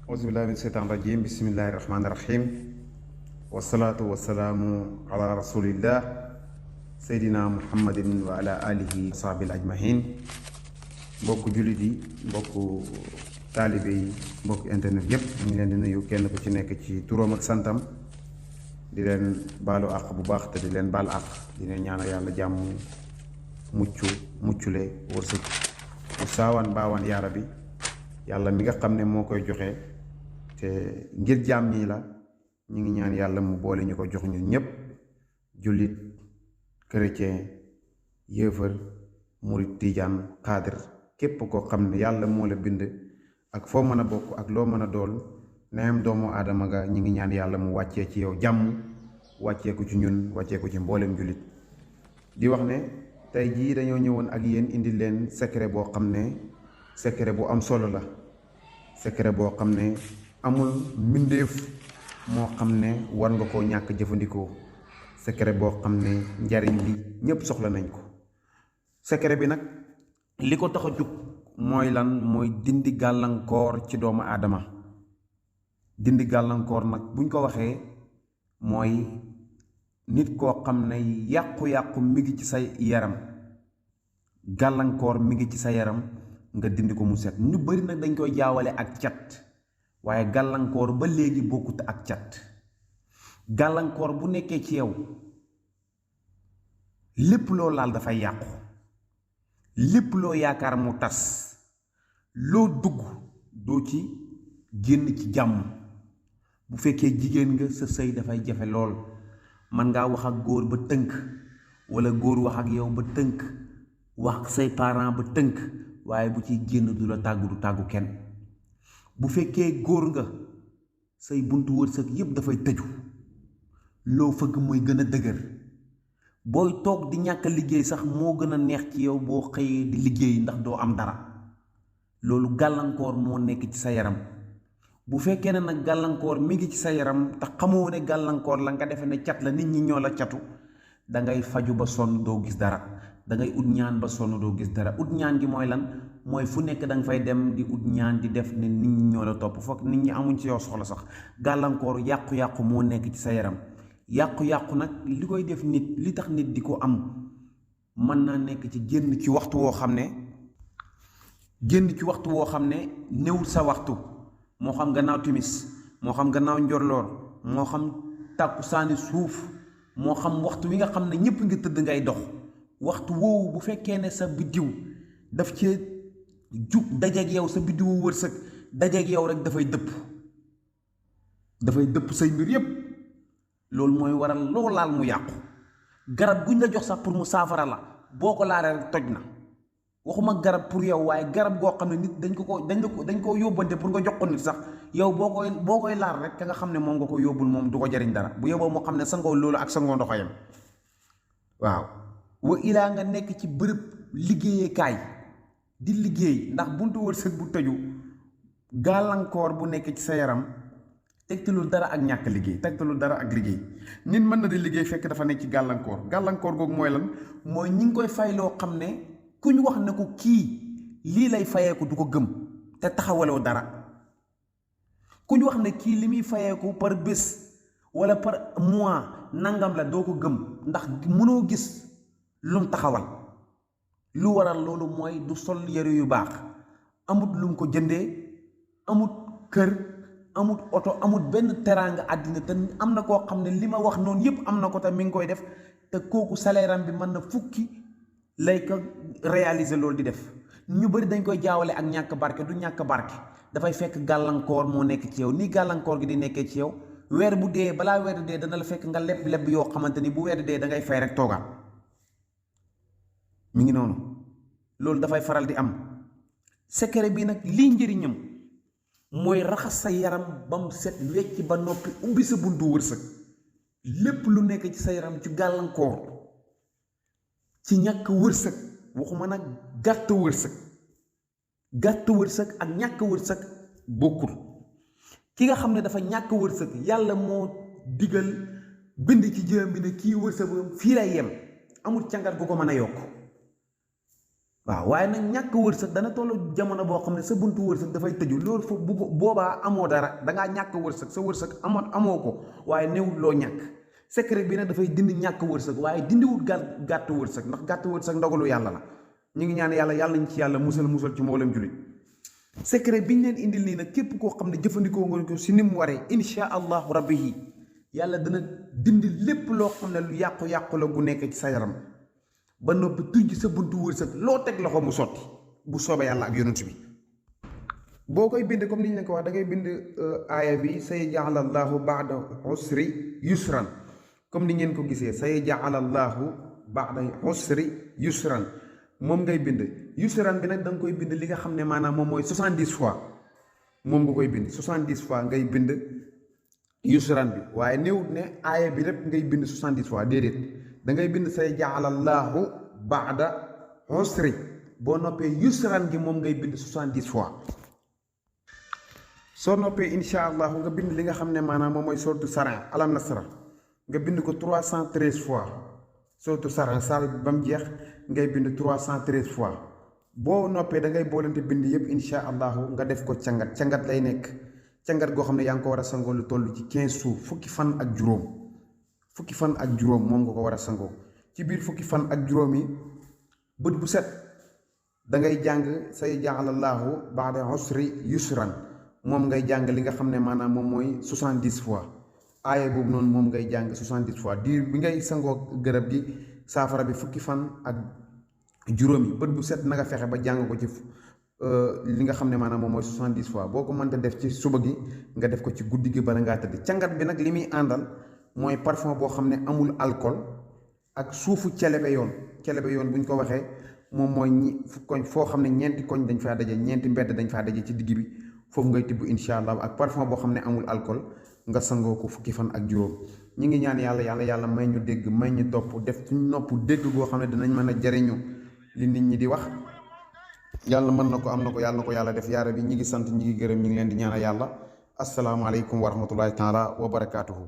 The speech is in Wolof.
auzubillahi min seytaan rajim bismillahi rahmaani rahim wasalaatu wasalaamu ala rasulillah seydina muhammadin wa ala alihi wa sahbil ajmahin mbokk jullit yi mbokk taalibe yi mbokk internet yépp ñu ngi leen di nuyu kenn ku ci nekk ci turam ak santam di leen baalu àq bu baax te di leen baal àq di leen ñaanal yàlla jàmm muccule wërsëg bu saawaan baawaan yaara bi yàlla mi nga xam ne moo koy joxe te ngir jaam ñii la ñu ngi ñaan yàlla mu boole ñu ko jox ñun ñépp jullit chrétien yéefar murit tijaan xaadir képp koo xam ne yàlla moo la bind ak foo mën a bokk ak loo mën a dool neem doomu aadama nga ñu ngi ñaan yàlla mu wàccee ci yow jàmm wàccee ko ci ñun wàccee ko ci mboolem jullit di wax ne tey jii dañoo ñëwoon ak yéen indi leen secret boo xam ne secret bu am solo la secret boo xam ne amul mbindeef moo xam ne war nga koo ñàkk jëfandikoo secret boo xam ne njariñ li ñépp soxla nañ ko secret bi nag li ko tax a jug mooy lan mooy dindi gàllankoor ci doomu aadama dindi gàllankoor nag buñ ko waxee mooy nit koo xam ne yàqu-yàqu mi ngi ci sa yaram gàllankoor mi ngi ci sa yaram nga dindi ko mu set ñu bari nag dañ koy jaawale ak cat waaye gàllankoor ba léegi bokkut ak cat gàllankoor bu nekkee ci yow lépp loo laal dafay yàqu lépp loo yaakaar mu tas loo dugg doo ci génn ci jàmm bu fekkee jigéen nga sa sëy dafay jafe lool man ngaa wax ak góor ba tënk walla góor wax ak yow ba tënk wax ak say parents ba tënk waaye bu ciy génn du la tàggu du tàggu kenn bu fekkee góor nga say buntu wërsëg yépp dafay tëju loo fëgg mooy gën a dëgër booy toog di ñàkk liggéey sax moo gën a neex ci yow boo xëyee di liggéey ndax doo am dara loolu gàllankoor moo nekk ci sa yaram bu fekkee ne nag gàllankoor mi ngi ci sa yaram te xamoo ne gàllankoor la nga defe ne cat la nit ñi ñoo la catu dangay faju ba sonn doo gis dara dangay ut ñaan ba sonn doo gis dara ut ñaan gi mooy lan mooy fu nekk danga fay dem di ut ñaan di def ne nit ñi ñoo la topp foog nit ñi amuñ ci yow soxla sax gàllankoor yàqu-yàqu moo nekk ci sa yaram yàqu-yàqu nag li koy def nit li tax nit di ko am mën naa nekk ci génn ci waxtu woo xam ne néewul sa waxtu moo xam gannaaw timis moo xam gannaaw njorloor moo xam tàkku saani suuf moo xam waxtu wi nga xam ne ñépp ngi tëdd ngay dox waxtu woowu bu fekkee ne sa biddiw daf ci jug dajeeg yow sa biddiwu wërsëg dajeeg yow rek dafay dëpp say mbir yépp loolu mooy waral loo laal mu yàqu garab guñ la jox sax pour mu saafara la boo ko laalee rek toj na waxuma garab pour yow waaye garab goo xam ne nit dañ ko yóbbante pour nga jox ko nit sax yow boo koy laal rek ka nga xam ne moom nga ko yóbbul moom du ko jariñ dara bu yóbboo moo xam ne sangoo loolu ak sangoo ndoxo yam waaw wa ilaa nga nekk ci bërëb liggéeyekaay di liggéey ndax buntu wërsëg bu tëju gàllankoor bu nekk ci sa yaram tegtalul dara ak ñàkk liggéey tegtalul dara ak liggéey nit mën na di liggéey fekk dafa nekk ci gàllankoor googu mooy lan mooy ñi ngi koy fay loo xam ne ku ñu wax ne ko kii lii lay fayeeku du ko gëm te taxawaloo dara ku ñu wax ne kii li muy fayeeku par bés wala par mois nangam la doo ko gëm ndax mënoo gis lum taxawal lu waral loolu mooy du sol yëre yu baax amut lum ko jëndee amut kër amut oto amut benn teraanga àddina te am na koo xam ne li ma wax noonu yépp am na ko te mi ngi koy def te kooku salaire am bi mën na fukki lay ko réaliser loolu di def ñu bari dañ koy jaawale ak ñàkk barke du ñàkk barke dafay fekk gàllankoor moo nekk ci yow nii gàllankoor gi di nekkee ci yow weer bu dee balaa weer dee dana la fekk nga leb yoo xamante ni bu weer dee da ngay fay rek toogaat mi ngi noonu loolu dafay faral di am secret bi nag lii njëriñam mooy raxas sa yaram ba mu set wecc ba noppi ubbi sa buntu wërsëg lépp lu nekk ci sa yaram ci gàllankoor ci ñàkk wërsëg waxuma nag gàtt wërsëg ak ñàkk wërsëg bokkul ki nga xam ne dafa ñàkk wërsëg yàlla moo digal bind ci jëm bi ne kii wërsëgam fii lay yem amul càngat gu ko mën a yokk waaw waaye nag ñàkk wërsëg dana toll jamono boo xam ne sa buntu wërsëg dafay tëju loolu foofu bu boobaa amoo dara dangaa ñàkk wërsëg sa wërsëg amoo ko waaye néewul loo ñàkk secret bi nag dafay dindi ñàkk wërsëg waaye dindiwut gàtt wërsëg ndax gàtt wërsëg ndogalu yàlla la ñu ngi ñaan yàlla ñu ci yàlla musal ci mboolem jullit secret bi ñu leen indil nii nag képp koo xam ne jëfandikoo nga ko si ni mu waree insha allahu rabbi yi yàlla dana dindi lépp loo xam ne lu yàqu-yàqu la gu nekk ci sa yaram ba noppi tujj sa buntu wërsëg loo teg loxo mu sotti bu soobee yàlla ak yonent bi boo koy bind comme ni ñu leen ko wax da ngay bind aaya bi say jaalallahu baada usri yusran comme ni ngeen ko gisee say jaalallahu baada usri yusran moom ngay bind yusran bi nag da nga koy bind li nga xam ne maanaam moom mooy 70 fois moom nga koy bind 70 fois ngay bind yusran bi waaye néewut ne aaya bi rek ngay bind 70 fois déedéet da ngay bind say jaalallahu baada usri boo noppee yusran gi moom ngay bind 70 fois soo noppee insha allahu nga bind li nga xam ne maanaam moom mooy sortu saran alam nasra nga bind ko 313 fois sortu saran saar bi ba mu jeex ngay bind 313 fois boo noppee da ngay boolante bind yëpp insha allahu nga def ko cangat lay nekk cangat goo xam ne yaa ngi ko war a sangoo lu toll ci 15 jours fukki fan ak juróom moom nga ko war a sangoo ci biir fukki fan ak juróom yi bët bu set da ngay jàng say jaalallahu baada usri yusran moom ngay jàng li nga xam ne maanaam moom mooy 70 fois aaya boobu noonu moom ngay jàng 70 fois diir bi ngay sangoo garab gi saafara bi fukki fan ak juróom yi bët bu set na nga fexe ba jàng ko ci li nga xam ne maanaam moom mooy 70 fois boo ko mënta def ci suba gi nga def ko ci guddi gi bala ngaa tëdd cangat bi nag li muy àndal mooy parfum boo xam ne amul alcool ak suufu celebe yoon bu ñu ko waxee moom mooy koñ foo xam ne ñeenti koñ dañ faa daje ñeenti mbedd dañ faa daje ci digg bi foofu ngay tibb insha allah ak parfum boo xam ne amul alcool nga sangoo ko fukki fan ak juróom ñi ngi ñaan yàlla may ñu dégg may ñu topp def suñ nopp dégg goo xam ne dinañ mën a jariñu li nit ñi di wax yàlla mën na ko am na ko yàlla na ko yàlla def yaara bi ñi ngi sant ñi ngi gërëm ñi ngi leen di ñaanal yàlla asalaamaaleykum wa rahmatullahi taala wa barakaatuhu